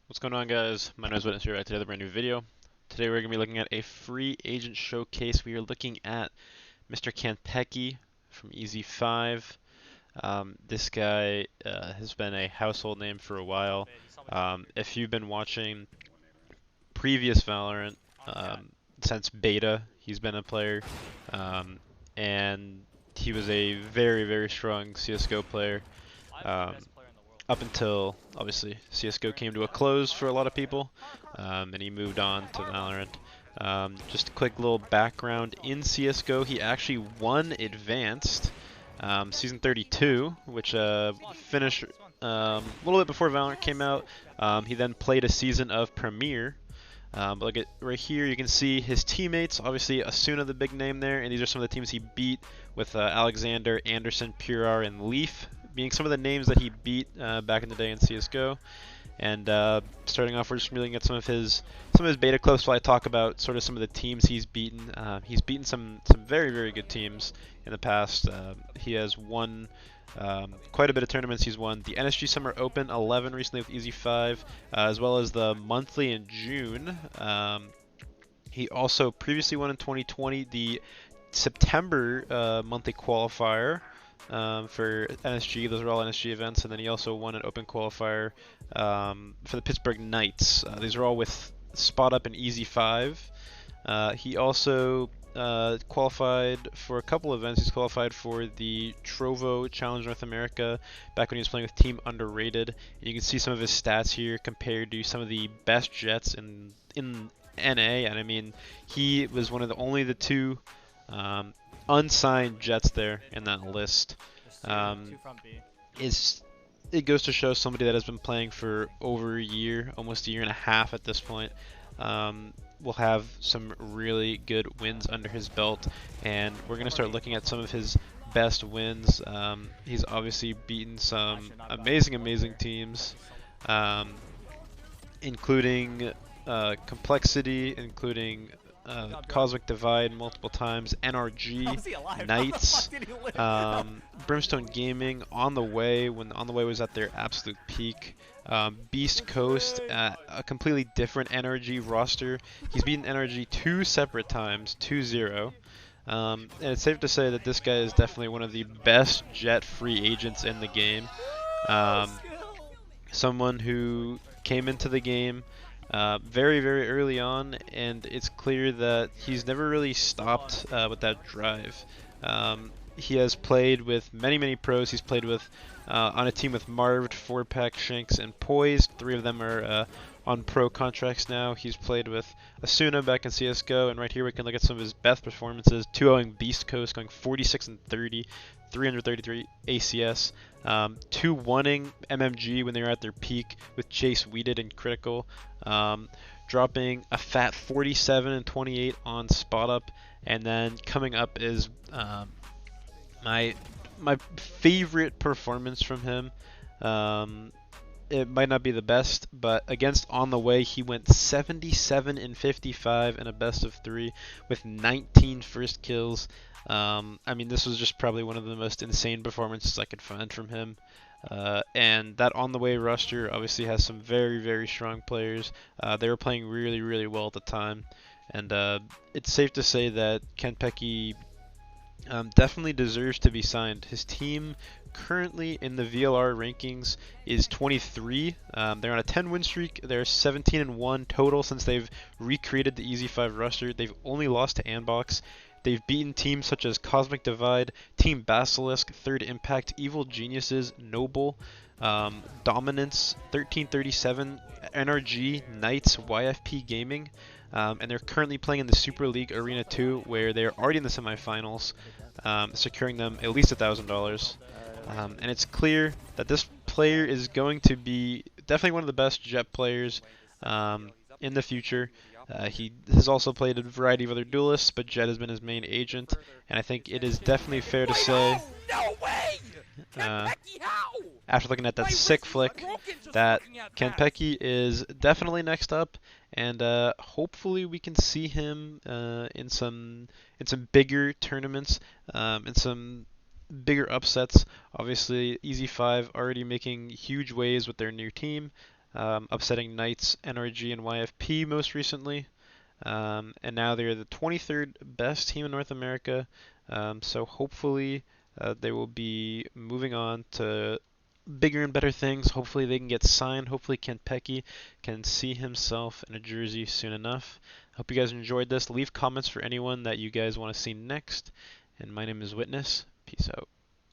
What's going on, guys? My name is Witness here back to another brand new video. Today we're going to be looking at a free agent showcase. We are looking at Mr. Kenpeky from EZ5. This guy has been a household name for a while. If you've been watching previous Valorant, since beta, he's been a player, um, and he was a very, very strong CSGO player. Um, Up until obviously CS:GO came to a close for a lot of people, and he moved on to Valorant. Just a quick little background in CS:GO, he actually won Advanced Season 32, which finished a little bit before Valorant came out. He then played a season of Premier. Look at right here, you can see his teammates. Obviously, Asuna, the big name there, and these are some of the teams he beat with Alexander, Anderson, Purar, and Leaf being some of the names that he beat back in the day in CS:GO. And starting off, we're just looking at some of his beta clips while I talk about sort of some of the teams he's beaten. He's beaten some very, very good teams in the past. He has won quite a bit of tournaments. He's won the NSG Summer Open 11 recently with EZ5, as well as the monthly in June. He also previously won in 2020 the September monthly qualifier for NSG. Those are all NSG events, and then he also won an open qualifier for the Pittsburgh Knights. These are all with Spot Up and EZ5. He also qualified for a couple events. He's qualified for the Trovo Challenge North America back when he was playing with Team Underrated. And you can see some of his stats here compared to some of the best Jets in NA. And I mean, he was one of the two unsigned Jets there in that list. Is it goes to show somebody that has been playing for over a year, almost a year and a half at this point, will have some really good wins under his belt, and we're going to start looking at some of his best wins. He's obviously beaten some amazing teams, including Complexity, including Cosmic Divide multiple times, NRG, Knights, Brimstone Gaming, On the Way, when On the Way was at their absolute peak, Beast Coast, a completely different NRG roster. He's beaten NRG two separate times, 2-0. And it's safe to say that this guy is definitely one of the best Jet free agents in the game. Someone who came into the game very early on, and it's clear that he's never really stopped with that drive. He has played with many pros. He's played with on a team with Marved, 4-Pack, Shanks, and Poised. 3 of them are on pro contracts now. He's played with Asuna back in CS:GO, and right here we can look at some of his best performances. 2-0ing Beast Coast, going 46 and 30, 333 ACS. 2-1ing MMG when they were at their peak with Chase Weeded and Critical. Dropping a fat 47 and 28 on Spot Up, and then coming up is my favorite performance from him. It might not be the best, but against On the Way, he went 77 and 55 in a best of 3 with 19 first kills. I mean, this was just probably one of the most insane performances I could find from him. And that On the Way roster obviously has some very strong players. They were playing really well at the time, and it's safe to say that Kenpeky definitely deserves to be signed. His team currently in the VLR rankings is 23. They're on a 10-win streak. They're 17 and 1 total since they've recreated the EZ5 roster. They've only lost to Anbox. They've beaten teams such as Cosmic Divide, Team Basilisk, Third Impact, Evil Geniuses, Noble, Dominance, 1337, NRG, Knights, YFP Gaming, and they're currently playing in the Super League Arena 2, where they're already in the semifinals, securing them at least $1,000. And it's clear that this player is going to be definitely one of the best Jet players in the future. He has also played a variety of other duelists, but Jet has been his main agent, and I think it is definitely fair to say, after looking at that sick flick, that Kenpeky is definitely next up, and hopefully we can see him in some bigger tournaments, in some bigger upsets. Obviously, EZ5 already making huge waves with their new team. upsetting Knights, NRG, and YFP most recently. And now they're the 23rd best team in North America. So hopefully they will be moving on to bigger and better things. Hopefully they can get signed. Hopefully Kenpeky can see himself in a jersey soon enough. Hope you guys enjoyed this. Leave comments for anyone that you guys want to see next. And my name is Witness. Peace out.